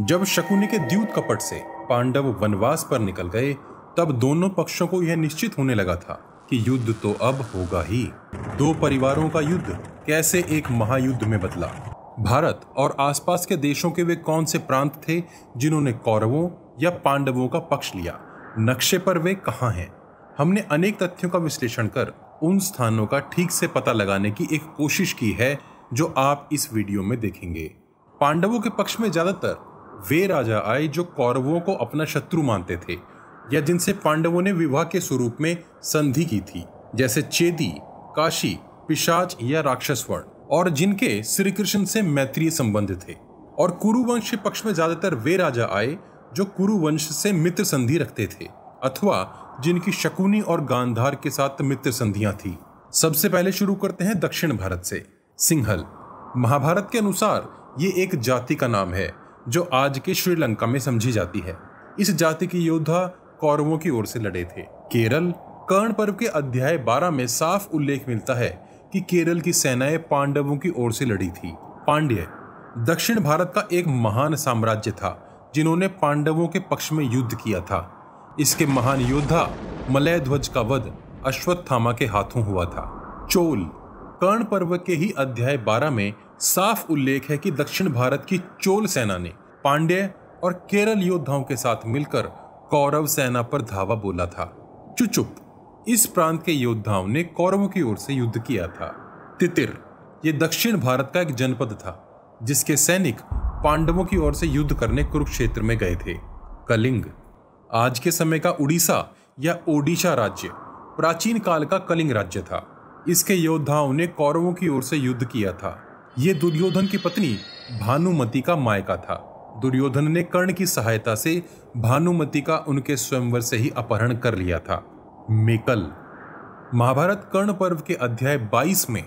जब शकुनी के द्यूत कपट से पांडव वनवास पर निकल गए, तब दोनों पक्षों को यह निश्चित होने लगा था कि युद्ध तो अब होगा ही। दो परिवारों का युद्ध कैसे एक महायुद्ध में बदला। भारत और आसपास के देशों के वे कौन से प्रांत थे जिन्होंने कौरवों या पांडवों का पक्ष लिया, नक्शे पर वे कहाँ हैं। हमने अनेक तथ्यों का विश्लेषण कर उन स्थानों का ठीक से पता लगाने की एक कोशिश की है जो आप इस वीडियो में देखेंगे। पांडवों के पक्ष में ज्यादातर वे राजा आए जो कौरवों को अपना शत्रु मानते थे या जिनसे पांडवों ने विवाह के स्वरूप में संधि की थी, जैसे चेदी, काशी, पिशाच या राक्षस वर्ण, और जिनके श्री कृष्ण से मैत्रीय संबंध थे। और कुरुवंश के पक्ष में ज्यादातर वे राजा आए जो कुरुवंश से मित्र संधि रखते थे अथवा जिनकी शकुनी और गांधार के साथ मित्र संधियां थी। सबसे पहले शुरू करते हैं दक्षिण भारत से। सिंहल महाभारत के अनुसार ये एक जाति का नाम है जो आज के श्रीलंका में समझी जाती है। इस जाति के योद्धा कौरवों की ओर से लड़े थे। केरल कर्ण पर्व के अध्याय 12 में साफ उल्लेख मिलता है कि केरल की सेनाएं पांडवों की ओर से लड़ी थी। पांड्य दक्षिण भारत का एक महान साम्राज्य था जिन्होंने पांडवों के पक्ष में युद्ध किया था। इसके महान योद्धा मलयध्वज का वध अश्वत्थामा के हाथों हुआ था। चोल कर्ण पर्व के ही अध्याय 12 में साफ उल्लेख है कि दक्षिण भारत की चोल सेना ने पांड्य और केरल योद्धाओं के साथ मिलकर कौरव सेना पर धावा बोला था। चुचुप इस प्रांत के योद्धाओं ने कौरवों की ओर से युद्ध किया था। तितिर ये दक्षिण भारत का एक जनपद था जिसके सैनिक पांडवों की ओर से युद्ध करने कुरुक्षेत्र में गए थे। कलिंग आज के समय का उड़ीसा या ओडिशा राज्य प्राचीन काल का कलिंग राज्य था। इसके योद्धाओं ने कौरवों की ओर से युद्ध किया था। ये दुर्योधन की पत्नी भानुमति का मायका था। दुर्योधन ने कर्ण की सहायता से भानुमति का उनके स्वयंवर से ही अपहरण कर लिया था। मेकल महाभारत कर्ण पर्व के अध्याय 22 में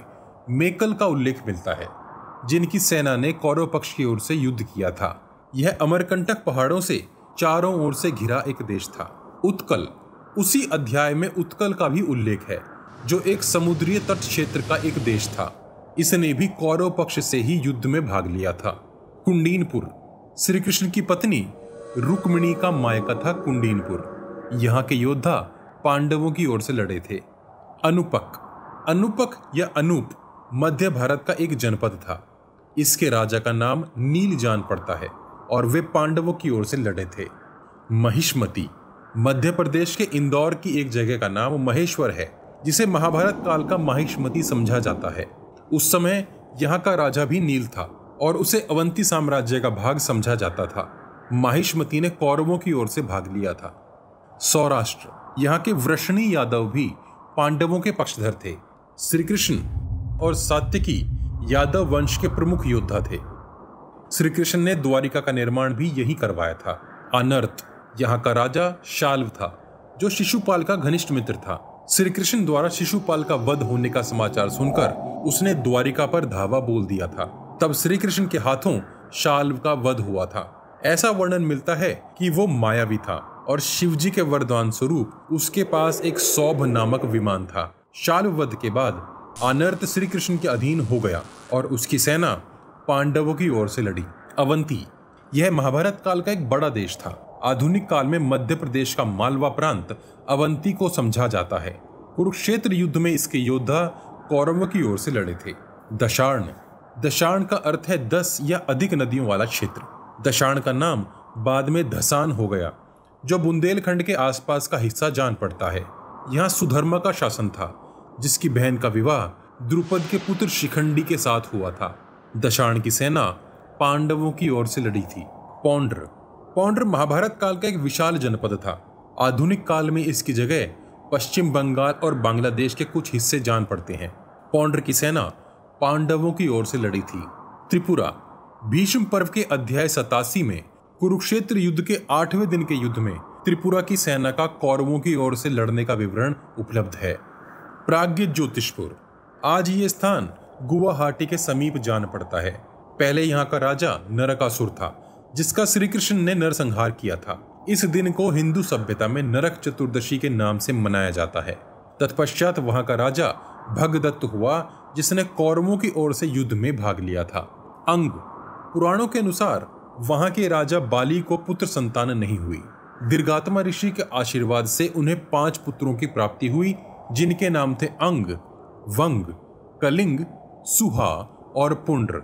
मेकल का उल्लेख मिलता है जिनकी सेना ने कौरव पक्ष की ओर से युद्ध किया था। यह अमरकंटक पहाड़ों से चारों ओर से घिरा एक देश था। उत्कल उसी अध्याय में उत्कल का भी उल्लेख है जो एक समुद्रीय तट क्षेत्र का एक देश था। इसने भी कौरव पक्ष से ही युद्ध में भाग लिया था। कुंडीनपुर श्री कृष्ण की पत्नी रुक्मिणी का मायका था। कुंडीनपुर यहाँ के योद्धा पांडवों की ओर से लड़े थे। अनुपक या अनूप मध्य भारत का एक जनपद था। इसके राजा का नाम नीलजान पड़ता है और वे पांडवों की ओर से लड़े थे। महिष्मति मध्य प्रदेश के इंदौर की एक जगह का नाम महेश्वर है जिसे महाभारत काल का महिष्मति समझा जाता है। उस समय यहाँ का राजा भी नील था और उसे अवंती साम्राज्य का भाग समझा जाता था। महिष्मति ने कौरवों की ओर से भाग लिया था। सौराष्ट्र यहाँ के वृषणी यादव भी पांडवों के पक्षधर थे। श्री कृष्ण और सात्यकी यादव वंश के प्रमुख योद्धा थे। श्री कृष्ण ने द्वारिका का निर्माण भी यही करवाया था। अनर्थ यहाँ का राजा शाल्व था जो शिशुपाल का घनिष्ठ मित्र था। श्री कृष्ण द्वारा शिशुपाल का वध होने का समाचार सुनकर उसने द्वारिका पर धावा बोल दिया था। तब श्री कृष्ण के हाथों शाल्व का वध हुआ था। ऐसा वर्णन मिलता है कि वो मायावी था और शिवजी के वरदान स्वरूप उसके पास एक सौभ नामक विमान था। शाल्व वध के बाद अनर्थ श्री कृष्ण के अधीन हो गया और उसकी सेना पांडवों की ओर से लड़ी। अवंती यह महाभारत काल का एक बड़ा देश था। आधुनिक काल में मध्य प्रदेश का मालवा प्रांत अवंती को समझा जाता है। कुरुक्षेत्र युद्ध में इसके योद्धा कौरवों की ओर से लड़े थे। दशार्ण का अर्थ है 10 या अधिक नदियों वाला क्षेत्र। दशार्ण का नाम बाद में धसान हो गया जो बुंदेलखंड के आसपास का हिस्सा जान पड़ता है। यहाँ सुधर्मा का शासन था जिसकी बहन का विवाह द्रुपद के पुत्र शिखंडी के साथ हुआ था। दशार्ण की सेना पांडवों की ओर से लड़ी थी। पौंड्र महाभारत काल का एक विशाल जनपद था। आधुनिक काल में इसकी जगह पश्चिम बंगाल और बांग्लादेश के कुछ हिस्से जान पड़ते हैं। पौंड्र की सेना पांडवों की ओर से लड़ी थी। त्रिपुरा भीष्म पर्व के अध्याय 87 में कुरुक्षेत्र युद्ध के 8वें दिन के युद्ध में त्रिपुरा की सेना का कौरवों की ओर से लड़ने का विवरण उपलब्ध है। प्राग्ञ ज्योतिषपुर आज ये स्थान गुवाहाटी के समीप जान पड़ता है। पहले यहाँ का राजा नरकासुर था जिसका श्री कृष्ण ने नरसंहार किया था। इस दिन को हिंदू सभ्यता में नरक चतुर्दशी के नाम से मनाया जाता है। तत्पश्चात वहां का राजा भगदत्त हुआ जिसने कौरवों की ओर से युद्ध में भाग लिया था। अंग पुराणों के अनुसार वहां के राजा बाली को पुत्र संतान नहीं हुई। दीर्घात्मा ऋषि के आशीर्वाद से उन्हें 5 पुत्रों की प्राप्ति हुई, जिनके नाम थे अंग, वंग, कलिंग, सुहा और पुंड्र।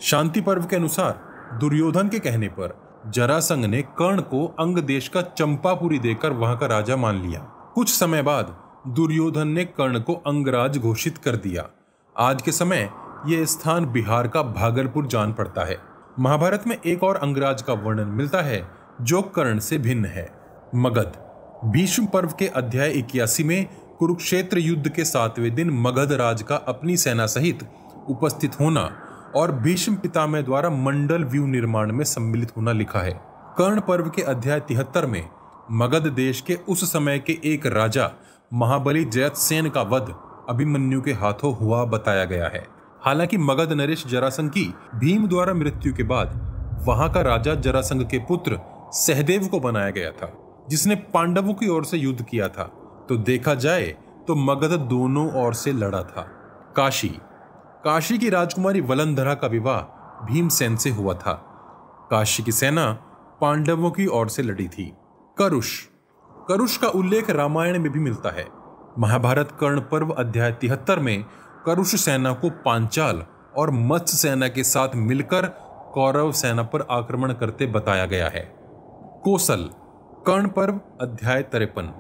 शांति पर्व के अनुसार दुर्योधन के कहने पर जरासंध ने कर्ण को अंग देश का चंपापुरी देकर वहां का राजा मान लिया। कुछ समय बाद दुर्योधन ने कर्ण को अंगराज घोषित कर दिया। आज के समय यह स्थान बिहार का भागलपुर जान पड़ता है। महाभारत में एक और अंगराज का वर्णन मिलता है जो कर्ण से भिन्न है, मगध। भीष्म पर्व के अध्याय 81 में कुरुक्षेत्र युद्ध के 7वें दिन मगध राज का अपनी सेना सहित उपस्थित होना और भीष्म पितामह द्वारा मंडल व्यू निर्माण में सम्मिलित होना लिखा है। कर्ण पर्व के अध्याय 73 में मगध देश के उस समय के एक राजा महाबली जयद्रथ का वध अभिमन्यु के हाथों हुआ बताया गया है। हालांकि मगध नरेश जरासंध की भीम द्वारा मृत्यु के बाद वहां का राजा जरासंध के पुत्र सहदेव को बनाया गया था, जिसने पांडवों की ओर से युद्ध किया था। तो देखा जाए तो मगध दोनों ओर से लड़ा था। काशी की राजकुमारी वलंधरा का विवाह भीमसेन से हुआ था। काशी की सेना पांडवों की ओर से लड़ी थी। करुष का उल्लेख रामायण में भी मिलता है। महाभारत कर्ण पर्व अध्याय 73 में करुष सेना को पांचाल और मत्स्य सेना के साथ मिलकर कौरव सेना पर आक्रमण करते बताया गया है। कौशल कर्ण पर्व अध्याय 53।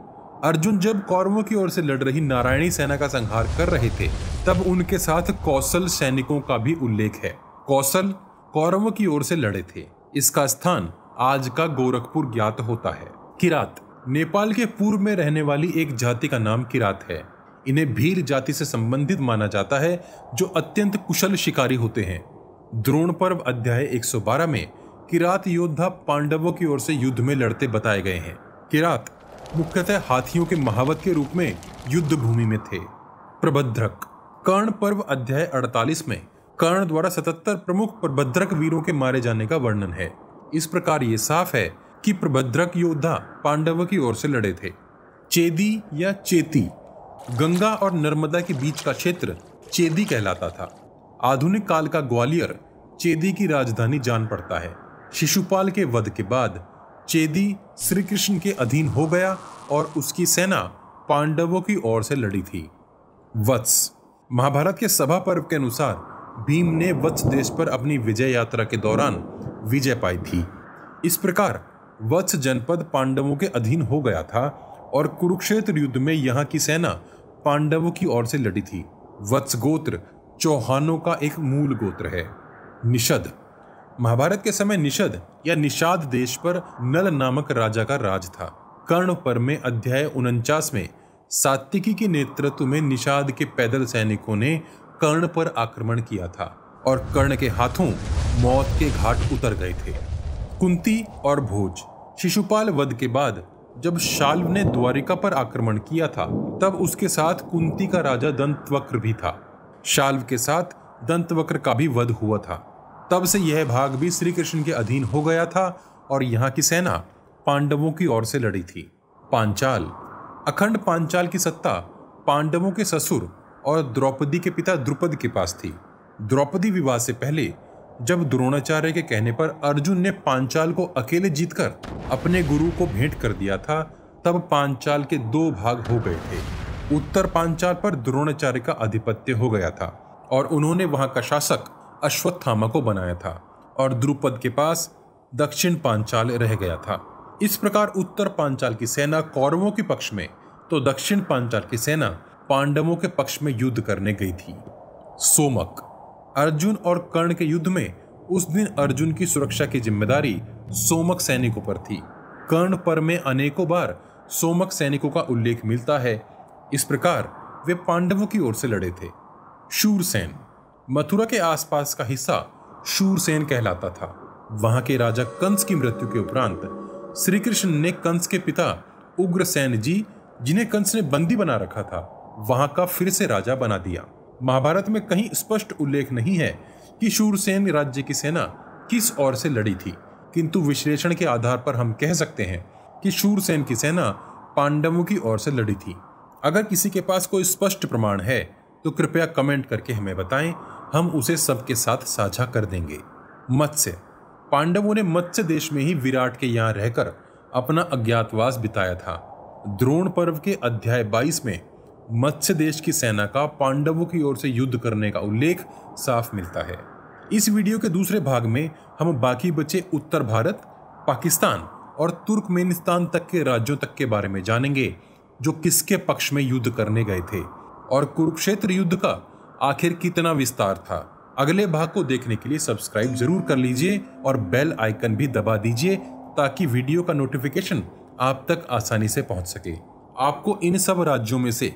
अर्जुन जब कौरवों की ओर से लड़ रही नारायणी सेना का संहार कर रहे थे, तब उनके साथ कौशल सैनिकों का भी उल्लेख है। कौशल कौरवों की ओर से लड़े थे। इसका स्थान आज का गोरखपुर ज्ञात होता है। किरात नेपाल के पूर्व में रहने वाली एक जाति का नाम किरात है। इन्हें भील जाति से संबंधित माना जाता है, जो अत्यंत कुशल शिकारी होते हैं। द्रोण पर्व अध्याय 112 में किरात योद्धा पांडवों की ओर से युद्ध में लड़ते बताए गए हैं। किरात मुख्यतः हाथियों के महावत के रूप में युद्ध भूमि में थे। प्रबद्रक कर्ण पर्व अध्याय 48 में कर्ण द्वारा 77 प्रमुख प्रबद्रक वीरों के मारे जाने का वर्णन है। इस प्रकार ये साफ है कि प्रबद्रक योद्धा पांडवों की ओर से लड़े थे। चेदी या चेती गंगा और नर्मदा के बीच का क्षेत्र चेदी कहलाता था। आधुनिक काल का ग्वालियर चेदी की राजधानी जान पड़ता है। शिशुपाल के वध के बाद चेदी श्री कृष्ण के अधीन हो गया और उसकी सेना पांडवों की ओर से लड़ी थी। वत्स महाभारत के सभा पर्व के अनुसार भीम ने वत्स देश पर अपनी विजय यात्रा के दौरान विजय पाई थी। इस प्रकार वत्स जनपद पांडवों के अधीन हो गया था और कुरुक्षेत्र युद्ध में यहाँ की सेना पांडवों की ओर से लड़ी थी। वत्स गोत्र चौहानों का एक मूल गोत्र है। निषद महाभारत के समय निषद या निषाद देश पर नल नामक राजा का राज था। कर्ण पर्व में अध्याय 49 में सात्विकी के नेतृत्व में निषाद के पैदल सैनिकों ने कर्ण पर आक्रमण किया था और कर्ण के हाथों मौत के घाट उतर गए थे। कुंती और भोज शिशुपाल वध के बाद जब शाल्व ने द्वारिका पर आक्रमण किया था, तब उसके साथ कुंती का राजा दंतवक्र भी था। शाल्व के साथ दंतवक्र का भी वध हुआ था। तब से यह भाग भी श्री कृष्ण के अधीन हो गया था और यहाँ की सेना पांडवों की ओर से लड़ी थी। पांचाल अखंड पांचाल की सत्ता पांडवों के ससुर और द्रौपदी के पिता द्रुपद के पास थी। द्रौपदी विवाह से पहले जब द्रोणाचार्य के कहने पर अर्जुन ने पांचाल को अकेले जीतकर अपने गुरु को भेंट कर दिया था, तब पांचाल के 2 भाग हो गए थे। उत्तर पांचाल पर द्रोणाचार्य का आधिपत्य हो गया था और उन्होंने वहां का शासक अश्वत्थामा को बनाया था और द्रुपद के पास दक्षिण पांचाल रह गया था। इस प्रकार उत्तर पांचाल की सेना कौरवों के पक्ष में तो दक्षिण पांचाल की सेना पांडवों के पक्ष में युद्ध करने गई थी। सोमक अर्जुन और कर्ण के युद्ध में उस दिन अर्जुन की सुरक्षा की जिम्मेदारी सोमक सैनिकों पर थी। कर्ण पर्व में अनेकों बार सोमक सैनिकों का उल्लेख मिलता है। इस प्रकार वे पांडवों की ओर से लड़े थे। शूरसेन मथुरा के आसपास का हिस्सा शूरसेन कहलाता था। वहां के राजा कंस की मृत्यु के उपरांत श्री कृष्ण ने कंस के पिता उग्रसेन जी, जिन्हें कंस ने बंदी बना रखा था, वहां का फिर से राजा बना दिया। महाभारत में कहीं स्पष्ट उल्लेख नहीं है कि शूरसेन राज्य की सेना किस ओर से लड़ी थी, किंतु विश्लेषण के आधार पर हम कह सकते हैं कि शूरसेन की सेना पांडवों की ओर से लड़ी थी। अगर किसी के पास कोई स्पष्ट प्रमाण है तो कृपया कमेंट करके हमें बताएं, हम उसे सबके साथ साझा कर देंगे। मत्स्य पांडवों ने मत्स्य देश में ही विराट के यहाँ रहकर अपना अज्ञातवास बिताया था। द्रोण पर्व के अध्याय 22 में मत्स्य देश की सेना का पांडवों की ओर से युद्ध करने का उल्लेख साफ मिलता है। इस वीडियो के दूसरे भाग में हम बाकी बचे उत्तर भारत, पाकिस्तान और तुर्कमेनिस्तान तक के राज्यों तक के बारे में जानेंगे जो किसके पक्ष में युद्ध करने गए थे और कुरुक्षेत्र युद्ध का आखिर कितना विस्तार था। अगले भाग को देखने के लिए सब्सक्राइब जरूर कर लीजिए और बेल आइकन भी दबा दीजिए ताकि वीडियो का नोटिफिकेशन आप तक आसानी से पहुंच सके। आपको इन सब राज्यों में से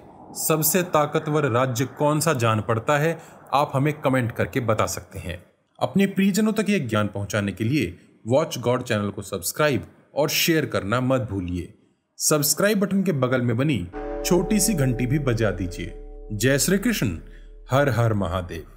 सबसे ताकतवर राज्य कौन सा जान पड़ता है, आप हमें कमेंट करके बता सकते हैं। अपने प्रियजनों तक ये ज्ञान पहुंचाने के लिए वॉच गॉड चैनल को सब्सक्राइब और शेयर करना मत भूलिए। सब्सक्राइब बटन के बगल में बनी छोटी सी घंटी भी बजा दीजिए। जय श्री कृष्ण, हर हर महादेव।